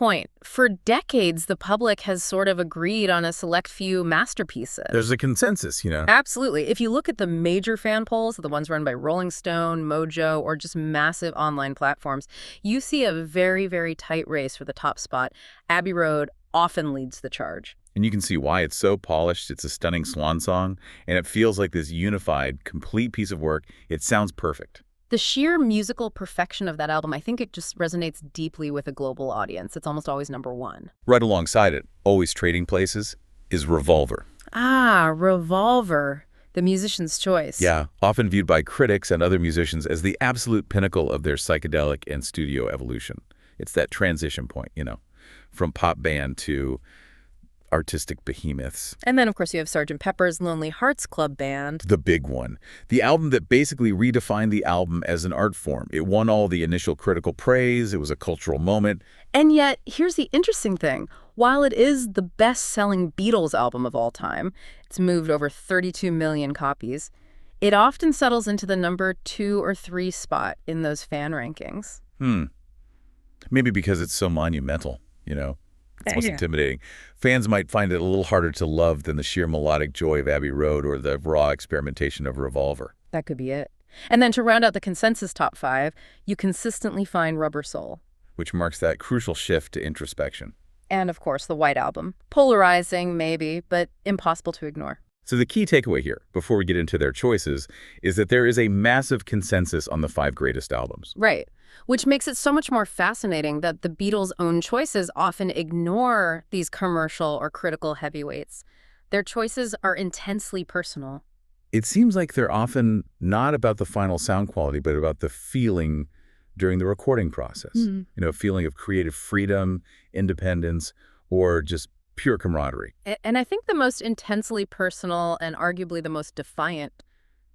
point. For decades, the public has sort of agreed on a select few masterpieces. There's a consensus, you know. Absolutely. If you look at the major fan polls, the ones run by Rolling Stone, Mojo, or just massive online platforms, you see a very, very tight race for the top spot. Abbey Road often leads the charge. And you can see why. It's so polished. It's a stunning swan song, and it feels like this unified, complete piece of work. It sounds perfect. The sheer musical perfection of that album, I think it just resonates deeply with a global audience. It's almost always number one. Right alongside it, always trading places, is Revolver. Ah, Revolver, the musician's choice. Yeah, often viewed by critics and other musicians as the absolute pinnacle of their psychedelic and studio evolution. It's that transition point, you know, from pop band to artistic behemoths. And then, of course, you have Sgt. Pepper's Lonely Hearts Club Band. The big one. The album that basically redefined the album as an art form. It won all the initial critical praise. It was a cultural moment. And yet, here's the interesting thing. While it is the best-selling Beatles album of all time, it's moved over 32 million copies, it often settles into the number 2 or 3 spot in those fan rankings. Maybe because it's so monumental, you know? It's almost intimidating. Fans might find it a little harder to love than the sheer melodic joy of Abbey Road or the raw experimentation of Revolver. That could be it. And then to round out the consensus top 5, you consistently find Rubber Soul. Which marks that crucial shift to introspection. And, of course, the White Album. Polarizing, maybe, but impossible to ignore. So the key takeaway here, before we get into their choices, is that there is a massive consensus on the 5 greatest albums. Right. Which makes it so much more fascinating that the Beatles' own choices often ignore these commercial or critical heavyweights. Their choices are intensely personal. It seems like they're often not about the final sound quality, but about the feeling during the recording process. You know, a feeling of creative freedom, independence, or just pure camaraderie. And I think the most intensely personal and arguably the most defiant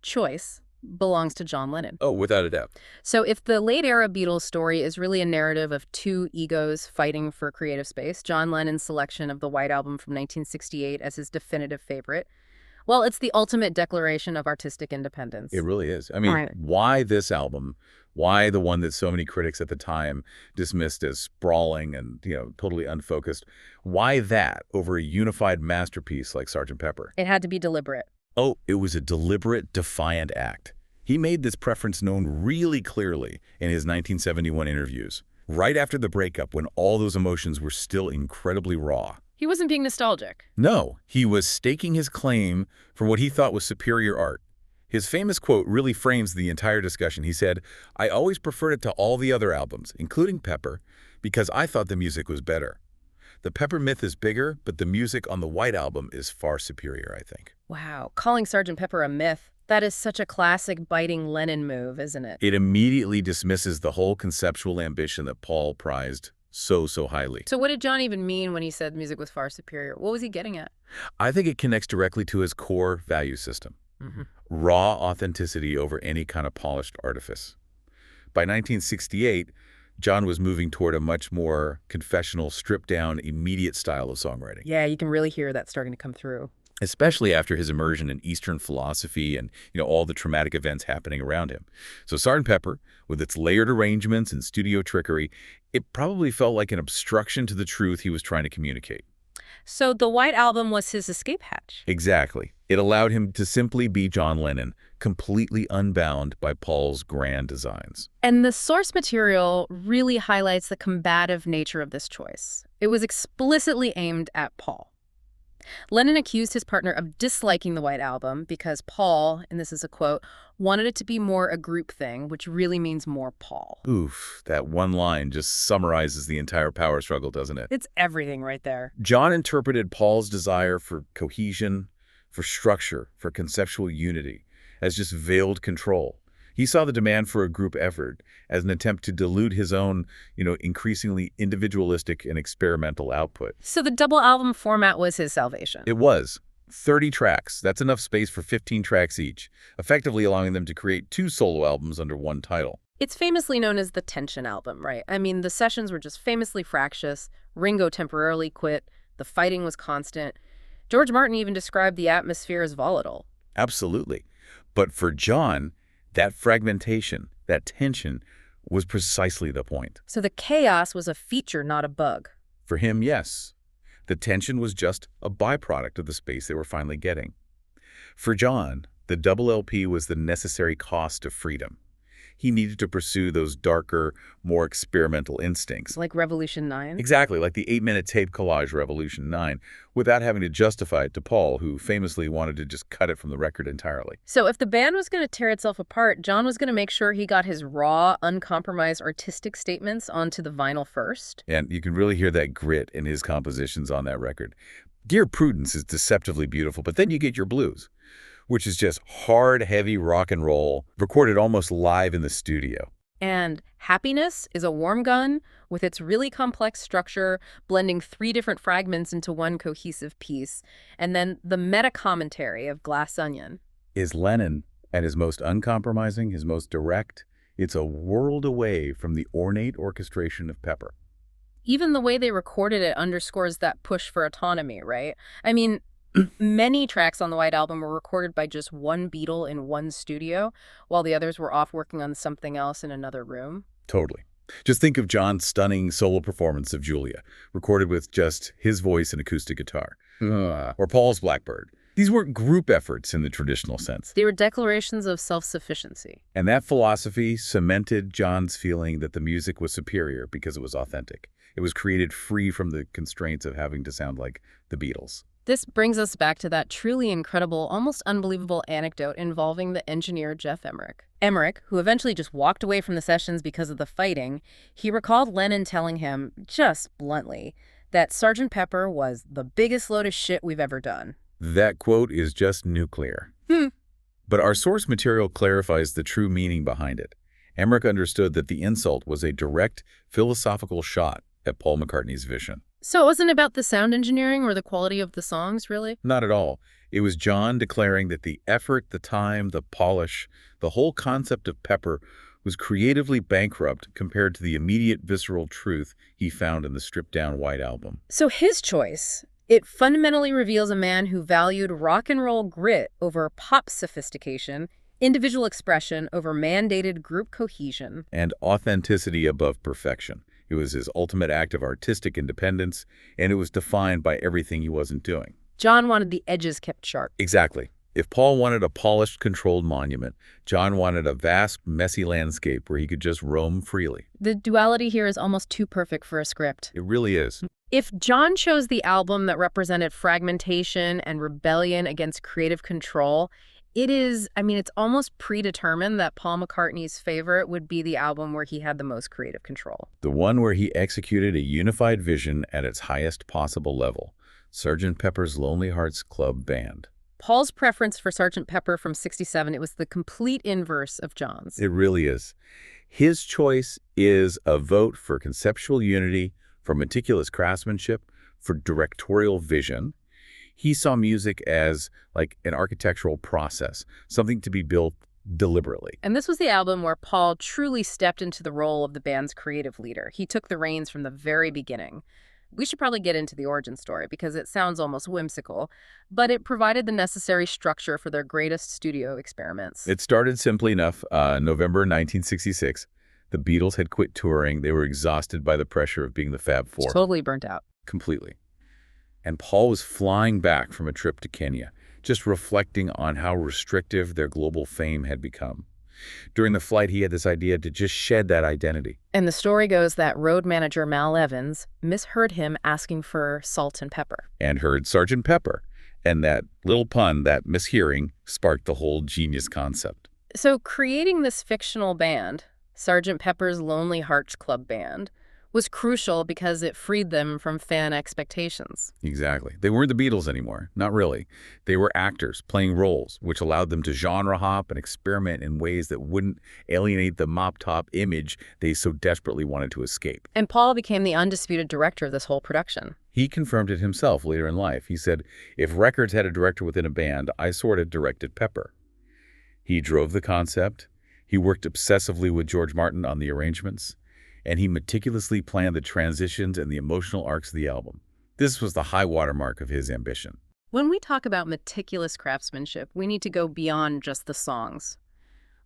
choice belongs to John Lennon. Oh, without a doubt. So if the late-era Beatles story is really a narrative of 2 egos fighting for creative space, John Lennon's selection of the White Album from 1968 as his definitive favorite, well, it's the ultimate declaration of artistic independence. It really is. I mean, why this album? Why the one that so many critics at the time dismissed as sprawling and, you know, totally unfocused? Why that over a unified masterpiece like Sgt. Pepper? It had to be deliberate. Oh, it was a deliberate, defiant act. He made this preference known really clearly in his 1971 interviews, right after the breakup when all those emotions were still incredibly raw. He wasn't being nostalgic. No, he was staking his claim for what he thought was superior art. His famous quote really frames the entire discussion. He said, "I always preferred it to all the other albums, including Pepper, because I thought the music was better. The Pepper myth is bigger, but the music on the White Album is far superior, I think." Wow, calling Sgt. Pepper a myth, that is such a classic biting Lennon move, isn't it? It immediately dismisses the whole conceptual ambition that Paul prized so highly. So what did John even mean when he said music was far superior? What was he getting at? I think it connects directly to his core value system. Raw authenticity over any kind of polished artifice. By 1968, John was moving toward a much more confessional, stripped-down, immediate style of songwriting. Yeah, you can really hear that starting to come through. Especially after his immersion in Eastern philosophy and, you know, all the traumatic events happening around him. So Sgt. Pepper, with its layered arrangements and studio trickery, it probably felt like an obstruction to the truth he was trying to communicate. So the White Album was his escape hatch. Exactly. It allowed him to simply be John Lennon, completely unbound by Paul's grand designs. And the source material really highlights the combative nature of this choice. It was explicitly aimed at Paul. Lennon accused his partner of disliking the White Album because Paul, and this is a quote, wanted it to be more a group thing, which really means more Paul. Oof, that one line just summarizes the entire power struggle, doesn't it? It's everything right there. John interpreted Paul's desire for cohesion, for structure, for conceptual unity, as just veiled control. He saw the demand for a group effort as an attempt to dilute his own, you know, increasingly individualistic and experimental output. So the double album format was his salvation. It was. 30 tracks. That's enough space for 15 tracks each, effectively allowing them to create 2 solo albums under one title. It's famously known as the Tension album, right? I mean, the sessions were just famously fractious. Ringo temporarily quit. The fighting was constant. George Martin even described the atmosphere as volatile. Absolutely. But for John, that fragmentation, that tension, was precisely the point. So the chaos was a feature, not a bug. For him, yes. The tension was just a byproduct of the space they were finally getting. For John, the double LP was the necessary cost of freedom. He needed to pursue those darker, more experimental instincts. Like Revolution 9? Exactly, like the 8-minute tape collage Revolution 9, without having to justify it to Paul, who famously wanted to just cut it from the record entirely. So if the band was going to tear itself apart, John was going to make sure he got his raw, uncompromised artistic statements onto the vinyl first. And you can really hear that grit in his compositions on that record. Dear Prudence is deceptively beautiful, but then you get your blues, which is just hard, heavy rock and roll, recorded almost live in the studio. And Happiness is a warm gun with its really complex structure, blending 3 different fragments into one cohesive piece. And then the meta-commentary of Glass Onion Is Lennon at his most uncompromising, his most direct. It's a world away from the ornate orchestration of Pepper. Even the way they recorded it underscores that push for autonomy, right? I mean, many tracks on the White Album were recorded by just one Beatle in one studio, while the others were off working on something else in another room. Totally. Just think of John's stunning solo performance of Julia, recorded with just his voice and acoustic guitar. Or Paul's Blackbird. These weren't group efforts in the traditional sense. They were declarations of self-sufficiency. And that philosophy cemented John's feeling that the music was superior because it was authentic. It was created free from the constraints of having to sound like the Beatles. This brings us back to that truly incredible, almost unbelievable anecdote involving the engineer Geoff Emerick. Emerick, who eventually just walked away from the sessions because of the fighting, he recalled Lennon telling him, just bluntly, that Sgt. Pepper was the biggest load of shit we've ever done. That quote is just nuclear. But our source material clarifies the true meaning behind it. Emerick understood that the insult was a direct philosophical shot at Paul McCartney's vision. So it wasn't about the sound engineering or the quality of the songs, really? Not at all. It was John declaring that the effort, the time, the polish, the whole concept of Pepper was creatively bankrupt compared to the immediate visceral truth he found in the stripped-down White Album. So his choice, it fundamentally reveals a man who valued rock and roll grit over pop sophistication, individual expression over mandated group cohesion, And authenticity above perfection. It was his ultimate act of artistic independence, and it was defined by everything he wasn't doing. John wanted the edges kept sharp. Exactly. If Paul wanted a polished, controlled monument, John wanted a vast, messy landscape where he could just roam freely. The duality here is almost too perfect for a script. It really is. If John chose the album that represented fragmentation and rebellion against creative control, it's almost predetermined that Paul McCartney's favorite would be the album where he had the most creative control. The one where he executed a unified vision at its highest possible level. Sgt. Pepper's Lonely Hearts Club Band. Paul's preference for Sgt. Pepper from '67, it was the complete inverse of John's. It really is. His choice is a vote for conceptual unity, for meticulous craftsmanship, for directorial vision. He saw music as like an architectural process, something to be built deliberately. And this was the album where Paul truly stepped into the role of the band's creative leader. He took the reins from the very beginning. We should probably get into the origin story because it sounds almost whimsical, but it provided the necessary structure for their greatest studio experiments. It started simply enough. November 1966, the Beatles had quit touring. They were exhausted by the pressure of being the Fab Four. Totally burnt out. Completely. And Paul was flying back from a trip to Kenya, just reflecting on how restrictive their global fame had become. During the flight, he had this idea to just shed that identity. And the story goes that road manager Mal Evans misheard him asking for salt and pepper. And heard Sgt. Pepper. And that little pun, that mishearing, sparked the whole genius concept. So creating this fictional band, Sgt. Pepper's Lonely Hearts Club Band, was crucial because it freed them from fan expectations. Exactly. They weren't the Beatles anymore. Not really. They were actors playing roles, which allowed them to genre hop and experiment in ways that wouldn't alienate the mop-top image they so desperately wanted to escape. And Paul became the undisputed director of this whole production. He confirmed it himself later in life. He said, "If records had a director within a band, I sort of directed Pepper." He drove the concept. He worked obsessively with George Martin on the arrangements. And he meticulously planned the transitions and the emotional arcs of the album. This was the high watermark of his ambition. When we talk about meticulous craftsmanship, we need to go beyond just the songs.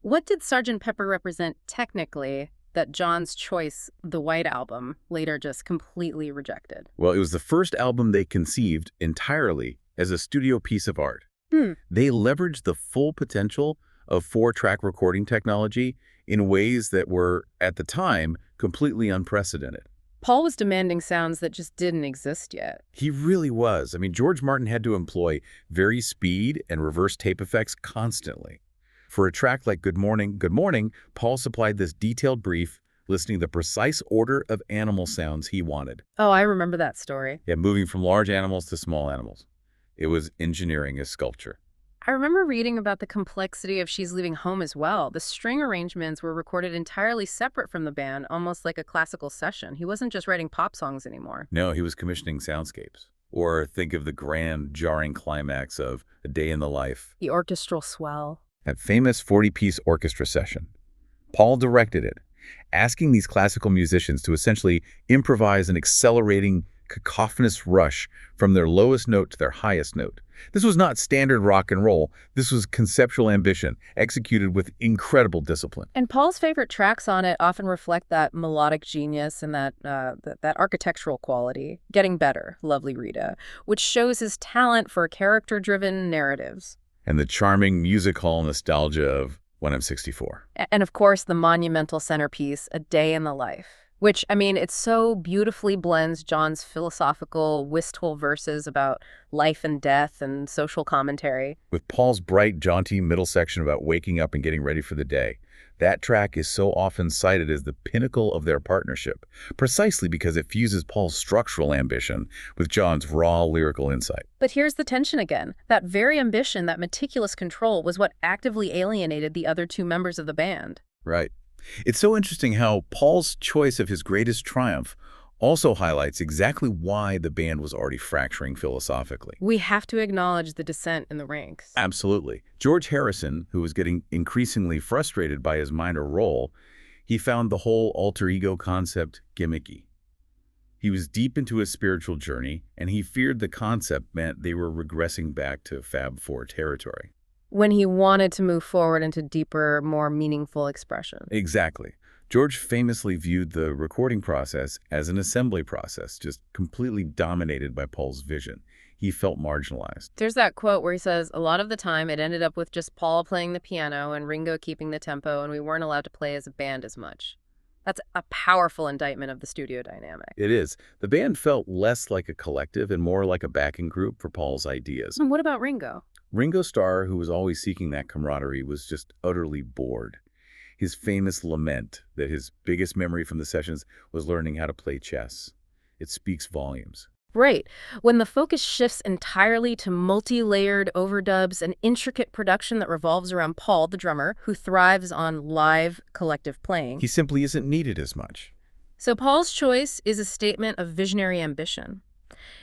What did Sgt. Pepper represent technically that John's choice, the White Album, later just completely rejected? Well, it was the first album they conceived entirely as a studio piece of art. Hmm. They leveraged the full potential of 4-track recording technology in ways that were, at the time, completely unprecedented. Paul was demanding sounds that just didn't exist yet. He really was. I mean, George Martin had to employ vari speed and reverse tape effects constantly. For a track like Good Morning, Paul supplied this detailed brief listing the precise order of animal sounds he wanted. Oh, I remember that story. Yeah, moving from large animals to small animals. It was engineering as sculpture. I remember reading about the complexity of She's Leaving Home as well. The string arrangements were recorded entirely separate from the band, almost like a classical session. He wasn't just writing pop songs anymore. No, he was commissioning soundscapes. Or think of the grand, jarring climax of A Day in the Life. The orchestral swell. That famous 40-piece orchestra session. Paul directed it, asking these classical musicians to essentially improvise an accelerating, cacophonous rush from their lowest note to their highest note. This was not standard rock and roll. This was conceptual ambition, executed with incredible discipline. And Paul's favorite tracks on it often reflect that melodic genius and that architectural quality. Getting Better, Lovely Rita, which shows his talent for character-driven narratives. And the charming music hall nostalgia of When I'm 64. And of course, the monumental centerpiece, A Day in the Life. Which, I mean, it so beautifully blends John's philosophical, wistful verses about life and death and social commentary. With Paul's bright, jaunty middle section about waking up and getting ready for the day. That track is so often cited as the pinnacle of their partnership, precisely because it fuses Paul's structural ambition with John's raw lyrical insight. But here's the tension again. That very ambition, that meticulous control, was what actively alienated the other two members of the band. Right. It's so interesting how Paul's choice of his greatest triumph also highlights exactly why the band was already fracturing philosophically. We have to acknowledge the dissent in the ranks. Absolutely. George Harrison, who was getting increasingly frustrated by his minor role, he found the whole alter ego concept gimmicky. He was deep into his spiritual journey, and he feared the concept meant they were regressing back to Fab Four territory. When he wanted to move forward into deeper, more meaningful expression. Exactly. George famously viewed the recording process as an assembly process, just completely dominated by Paul's vision. He felt marginalized. There's that quote where he says, a lot of the time it ended up with just Paul playing the piano and Ringo keeping the tempo, and we weren't allowed to play as a band as much. That's a powerful indictment of the studio dynamic. It is. The band felt less like a collective and more like a backing group for Paul's ideas. And what about Ringo? Ringo Starr, who was always seeking that camaraderie, was just utterly bored. His famous lament that his biggest memory from the sessions was learning how to play chess. It speaks volumes. Right. When the focus shifts entirely to multi-layered overdubs and intricate production that revolves around Paul, the drummer, who thrives on live collective playing. He simply isn't needed as much. So Paul's choice is a statement of visionary ambition.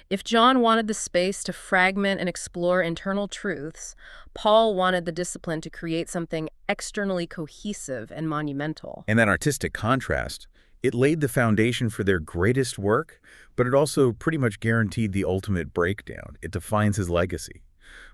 If John wanted the space to fragment and explore internal truths, Paul wanted the discipline to create something externally cohesive and monumental. And that artistic contrast, it laid the foundation for their greatest work, but it also pretty much guaranteed the ultimate breakdown. It defines his legacy.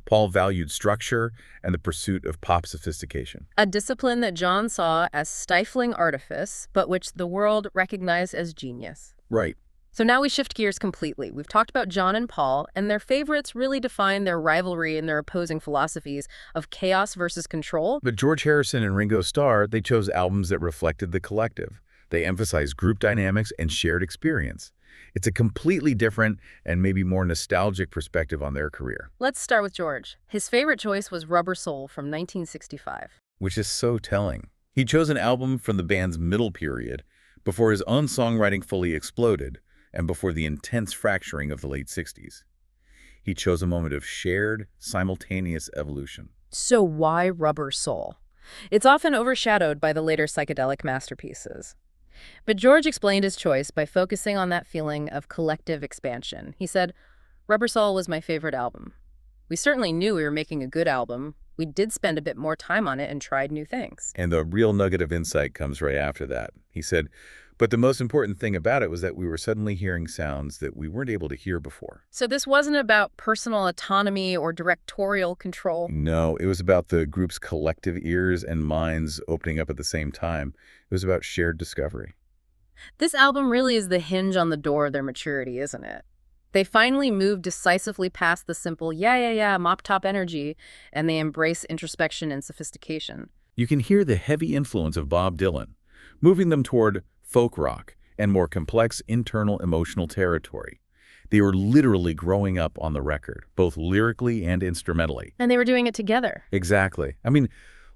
Paul valued structure and the pursuit of pop sophistication. A discipline that John saw as stifling artifice, but which the world recognized as genius. Right. So now we shift gears completely. We've talked about John and Paul, and their favorites really define their rivalry and their opposing philosophies of chaos versus control. But George Harrison and Ringo Starr, they chose albums that reflected the collective. They emphasized group dynamics and shared experience. It's a completely different and maybe more nostalgic perspective on their career. Let's start with George. His favorite choice was Rubber Soul from 1965. Which is so telling. He chose an album from the band's middle period, before his own songwriting fully exploded, and before the intense fracturing of the late 60s. He chose a moment of shared, simultaneous evolution. So why Rubber Soul? It's often overshadowed by the later psychedelic masterpieces. But George explained his choice by focusing on that feeling of collective expansion. He said, Rubber Soul was my favorite album. We certainly knew we were making a good album. We did spend a bit more time on it and tried new things. And the real nugget of insight comes right after that. He said, But the most important thing about it was that we were suddenly hearing sounds that we weren't able to hear before. So this wasn't about personal autonomy or directorial control. No, it was about the group's collective ears and minds opening up at the same time. It was about shared discovery. This album really is the hinge on the door of their maturity, isn't it? They finally move decisively past the simple, yeah, mop-top energy, and they embrace introspection and sophistication. You can hear the heavy influence of Bob Dylan, moving them toward folk rock and more complex internal emotional territory. They were literally growing up on the record, both lyrically and instrumentally. And they were doing it together. Exactly. I mean,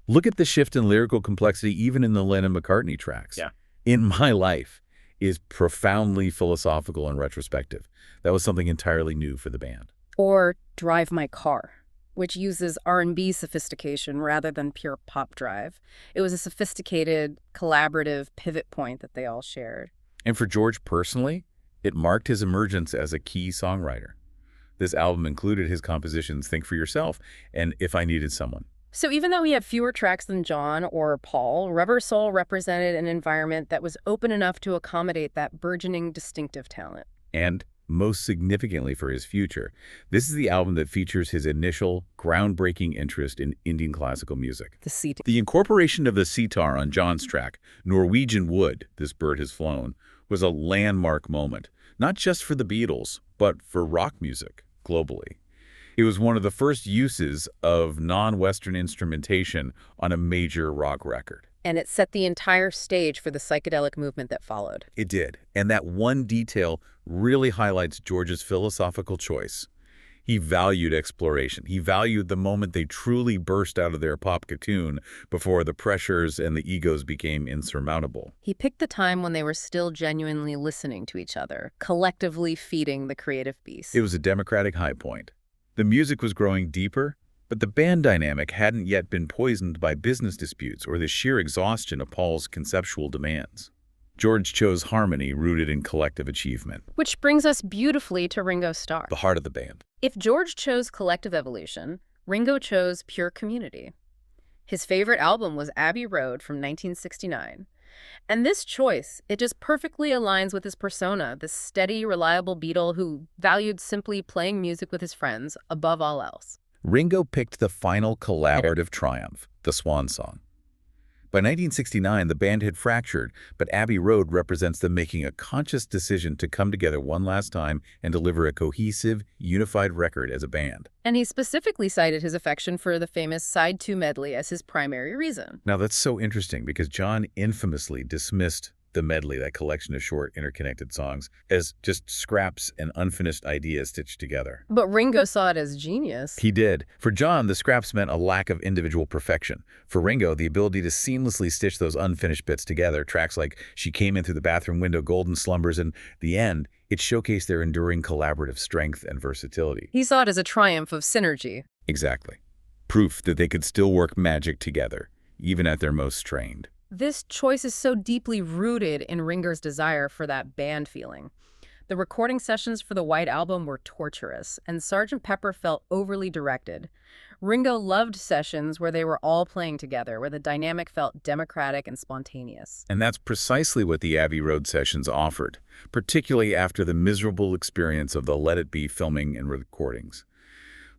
look at the shift in lyrical complexity even in the Lennon-McCartney tracks. Yeah. In My Life is profoundly philosophical and retrospective. That was something entirely new for the band. Or Drive My Car, which uses R&B sophistication rather than pure pop drive. It was a sophisticated, collaborative pivot point that they all shared. And for George personally, it marked his emergence as a key songwriter. This album included his compositions Think for Yourself and If I Needed Someone. So even though we have fewer tracks than John or Paul, Rubber Soul represented an environment that was open enough to accommodate that burgeoning distinctive talent. And most significantly for his future, this is the album that features his initial, groundbreaking interest in Indian classical music. The seat. The incorporation of the sitar on John's track, Norwegian Wood, This Bird Has Flown, was a landmark moment, not just for the Beatles, but for rock music globally. It was one of the first uses of non-Western instrumentation on a major rock record. And it set the entire stage for the psychedelic movement that followed. It did, and that one detail really highlights George's philosophical choice. He valued exploration. He valued the moment they truly burst out of their pop cocoon before the pressures and the egos became insurmountable. He picked the time when they were still genuinely listening to each other, collectively feeding the creative beast. It was a democratic high point. The music was growing deeper, but the band dynamic hadn't yet been poisoned by business disputes or the sheer exhaustion of Paul's conceptual demands. George chose harmony rooted in collective achievement, Which brings us beautifully to Ringo Starr. the heart of the band. If George chose collective evolution, Ringo chose pure community. His favorite album was Abbey Road from 1969. And this choice, it just perfectly aligns with his persona, this steady, reliable Beatle who valued simply playing music with his friends above all else. Ringo picked the final collaborative triumph, the Swan Song. By 1969, the band had fractured, but Abbey Road represents them making a conscious decision to come together one last time and deliver a cohesive, unified record as a band. And he specifically cited his affection for the famous Side 2 medley as his primary reason. Now, that's so interesting because John infamously dismissed the medley, that collection of short, interconnected songs, as just scraps and unfinished ideas stitched together. But Ringo saw it as genius. He did. For John, the scraps meant a lack of individual perfection. For Ringo, the ability to seamlessly stitch those unfinished bits together, tracks like She Came In Through the Bathroom Window, Golden Slumbers, and The End, it showcased their enduring collaborative strength and versatility. He saw it as a triumph of synergy. Exactly. Proof that they could still work magic together, even at their most strained. This choice is so deeply rooted in Ringo's desire for that band feeling. The recording sessions for the White Album were torturous, and Sgt. Pepper felt overly directed. Ringo loved sessions where they were all playing together, where the dynamic felt democratic and spontaneous. And that's precisely what the Abbey Road sessions offered, particularly after the miserable experience of the Let It Be filming and recordings.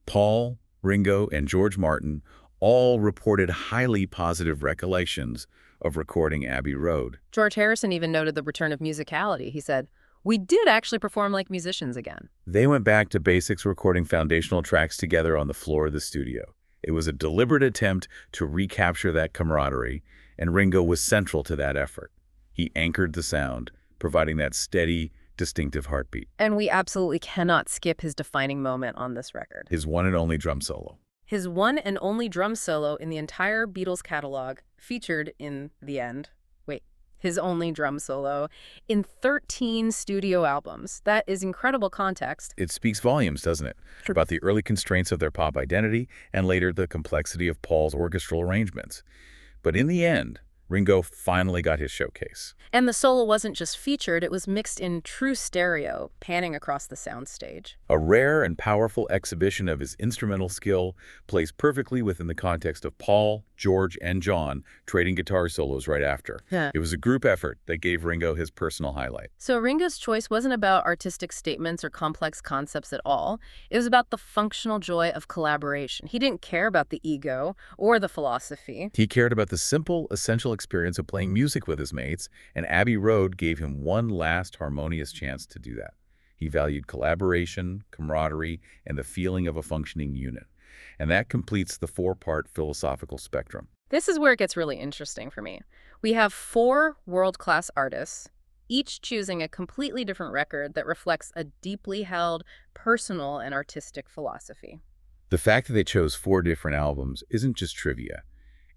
Paul, Ringo, and George Martin all reported highly positive recollections of recording Abbey Road. George Harrison even noted the return of musicality. He said, "We did actually perform like musicians again." They went back to basics, recording foundational tracks together on the floor of the studio. It was a deliberate attempt to recapture that camaraderie, and Ringo was central to that effort. He anchored the sound, providing that steady, distinctive heartbeat. And we absolutely cannot skip his defining moment on this record. His one and only drum solo. His one and only drum solo in the entire Beatles catalog, featured in The End. His only drum solo in 13 studio albums. That is incredible context. It speaks volumes, doesn't it? About the early constraints of their pop identity and later the complexity of Paul's orchestral arrangements. But in the end, Ringo finally got his showcase. And the solo wasn't just featured, it was mixed in true stereo, panning across the soundstage. A rare and powerful exhibition of his instrumental skill placed perfectly within the context of Paul, George, and John trading guitar solos right after. Yeah. It was a group effort that gave Ringo his personal highlight. So Ringo's choice wasn't about artistic statements or complex concepts at all. It was about the functional joy of collaboration. He didn't care about the ego or the philosophy. He cared about the simple, essential experience of playing music with his mates, and Abbey Road gave him one last harmonious chance to do that. He valued collaboration, camaraderie, and the feeling of a functioning unit. And that completes the four-part philosophical spectrum. This is where it gets really interesting for me. We have 4 world-class artists, each choosing a completely different record that reflects a deeply held personal and artistic philosophy. The fact that they chose 4 different albums isn't just trivia.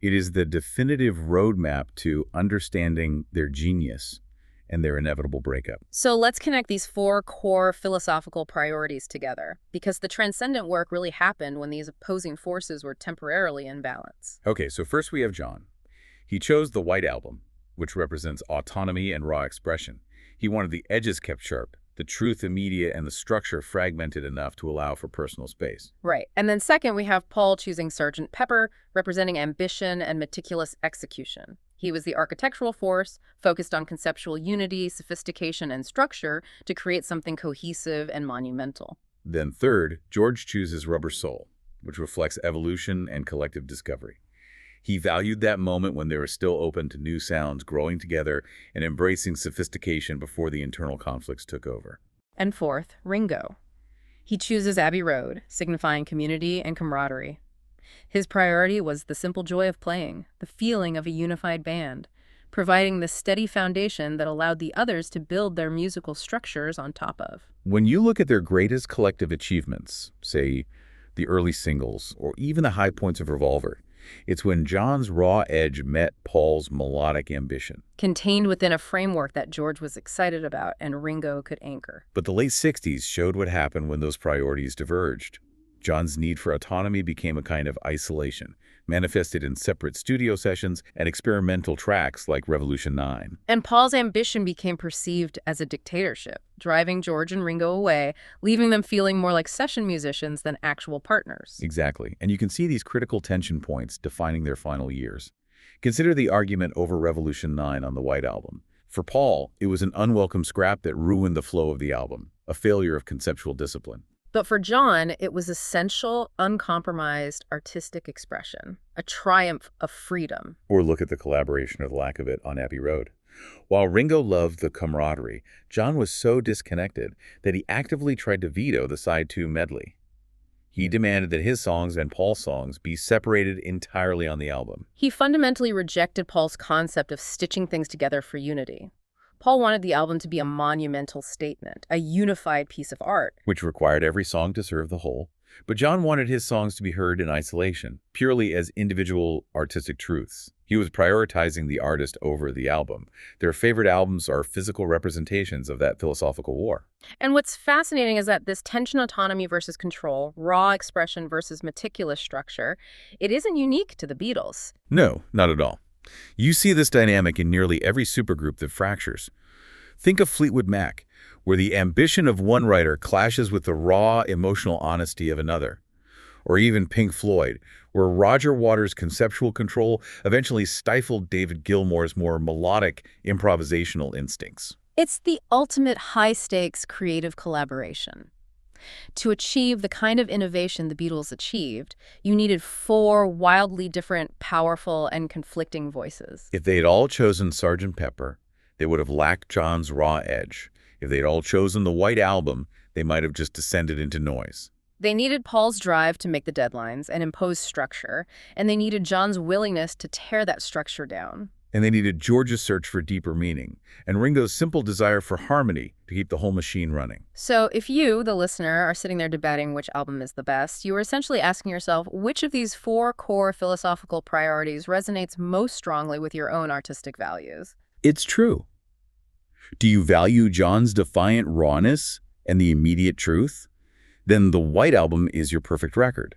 It is the definitive roadmap to understanding their genius and their inevitable breakup. So let's connect these 4 core philosophical priorities together, because the transcendent work really happened when these opposing forces were temporarily in balance. Okay, so first we have John. He chose the White Album, which represents autonomy and raw expression. He wanted the edges kept sharp, the truth immediate, and the structure fragmented enough to allow for personal space. Right. And then second, we have Paul choosing Sgt. Pepper, representing ambition and meticulous execution. He was the architectural force, focused on conceptual unity, sophistication, and structure to create something cohesive and monumental. Then third, George chooses Rubber Soul, which reflects evolution and collective discovery. He valued that moment when they were still open to new sounds growing together and embracing sophistication before the internal conflicts took over. And fourth, Ringo. He chooses Abbey Road, signifying community and camaraderie. His priority was the simple joy of playing, the feeling of a unified band, providing the steady foundation that allowed the others to build their musical structures on top of. When you look at their greatest collective achievements, say the early singles or even the high points of Revolver, it's when John's raw edge met Paul's melodic ambition. Contained within a framework that George was excited about and Ringo could anchor. But the late 60s showed what happened when those priorities diverged. John's need for autonomy became a kind of isolation, manifested in separate studio sessions and experimental tracks like Revolution 9. And Paul's ambition became perceived as a dictatorship, driving George and Ringo away, leaving them feeling more like session musicians than actual partners. Exactly, and you can see these critical tension points defining their final years. Consider the argument over Revolution 9 on the White Album. For Paul, it was an unwelcome scrap that ruined the flow of the album, a failure of conceptual discipline. But for John, it was essential, uncompromised artistic expression, a triumph of freedom. Or look at the collaboration or the lack of it on Abbey Road. While Ringo loved the camaraderie, John was so disconnected that he actively tried to veto the side 2 medley. He demanded that his songs and Paul's songs be separated entirely on the album. He fundamentally rejected Paul's concept of stitching things together for unity. Paul wanted the album to be a monumental statement, a unified piece of art. Which required every song to serve the whole. But John wanted his songs to be heard in isolation, purely as individual artistic truths. He was prioritizing the artist over the album. Their favorite albums are physical representations of that philosophical war. And what's fascinating is that this tension, autonomy versus control, raw expression versus meticulous structure, it isn't unique to the Beatles. No, not at all. You see this dynamic in nearly every supergroup that fractures. Think of Fleetwood Mac, where the ambition of one writer clashes with the raw, emotional honesty of another. Or even Pink Floyd, where Roger Waters' conceptual control eventually stifled David Gilmour's more melodic, improvisational instincts. It's the ultimate high-stakes creative collaboration. To achieve the kind of innovation the Beatles achieved, you needed 4 wildly different, powerful, and conflicting voices. If they'd all chosen Sgt. Pepper, they would have lacked John's raw edge. If they'd all chosen the White Album, they might have just descended into noise. They needed Paul's drive to make the deadlines and impose structure, and they needed John's willingness to tear that structure down. And they needed George's search for deeper meaning, and Ringo's simple desire for harmony to keep the whole machine running. So if you, the listener, are sitting there debating which album is the best, you are essentially asking yourself which of these 4 core philosophical priorities resonates most strongly with your own artistic values. It's true. Do you value John's defiant rawness and the immediate truth? Then the White Album is your perfect record.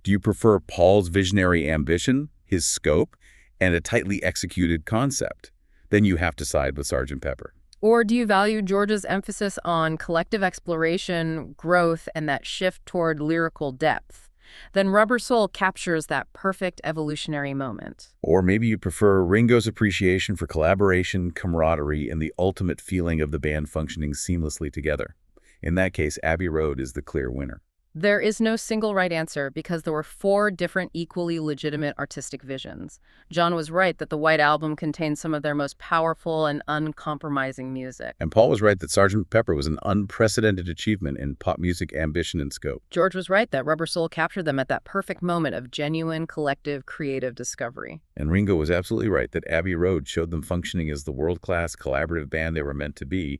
Do you prefer Paul's visionary ambition, his scope, and a tightly executed concept, then you have to side with Sgt. Pepper. Or do you value George's emphasis on collective exploration, growth, and that shift toward lyrical depth? Then Rubber Soul captures that perfect evolutionary moment. Or maybe you prefer Ringo's appreciation for collaboration, camaraderie, and the ultimate feeling of the band functioning seamlessly together. In that case, Abbey Road is the clear winner. There is no single right answer because there were 4 different equally legitimate artistic visions. John was right that the White Album contained some of their most powerful and uncompromising music. And Paul was right that Sgt. Pepper was an unprecedented achievement in pop music ambition and scope. George was right that Rubber Soul captured them at that perfect moment of genuine, collective, creative discovery. And Ringo was absolutely right that Abbey Road showed them functioning as the world-class collaborative band they were meant to be,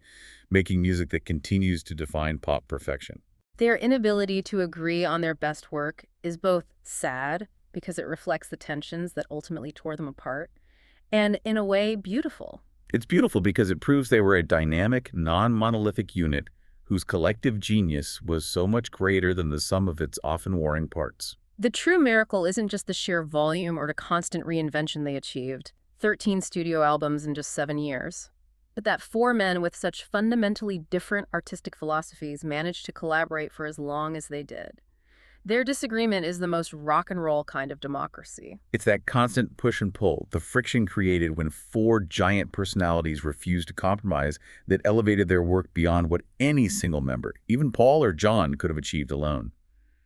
making music that continues to define pop perfection. Their inability to agree on their best work is both sad, because it reflects the tensions that ultimately tore them apart, and in a way, beautiful. It's beautiful because it proves they were a dynamic, non-monolithic unit whose collective genius was so much greater than the sum of its often warring parts. The true miracle isn't just the sheer volume or the constant reinvention they achieved, 13 studio albums in just 7 years. But that 4 men with such fundamentally different artistic philosophies managed to collaborate for as long as they did. Their disagreement is the most rock and roll kind of democracy. It's that constant push and pull, the friction created when 4 giant personalities refused to compromise, that elevated their work beyond what any single member, even Paul or John, could have achieved alone.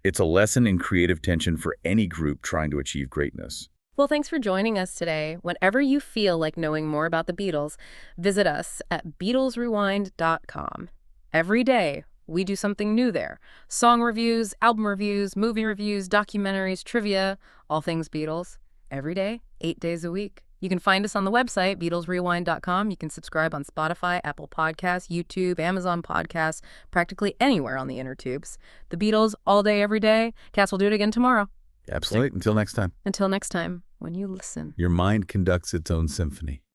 It's a lesson in creative tension for any group trying to achieve greatness. Well, thanks for joining us today. Whenever you feel like knowing more about the Beatles, visit us at BeatlesRewind.com. Every day, we do something new there. Song reviews, album reviews, movie reviews, documentaries, trivia, all things Beatles. Every day, 8 days a week. You can find us on the website, BeatlesRewind.com. You can subscribe on Spotify, Apple Podcasts, YouTube, Amazon Podcasts, practically anywhere on the inner tubes. The Beatles, all day, every day. Cass will do it again tomorrow. Absolutely. Until next time. Until next time, when you listen. Your mind conducts its own symphony.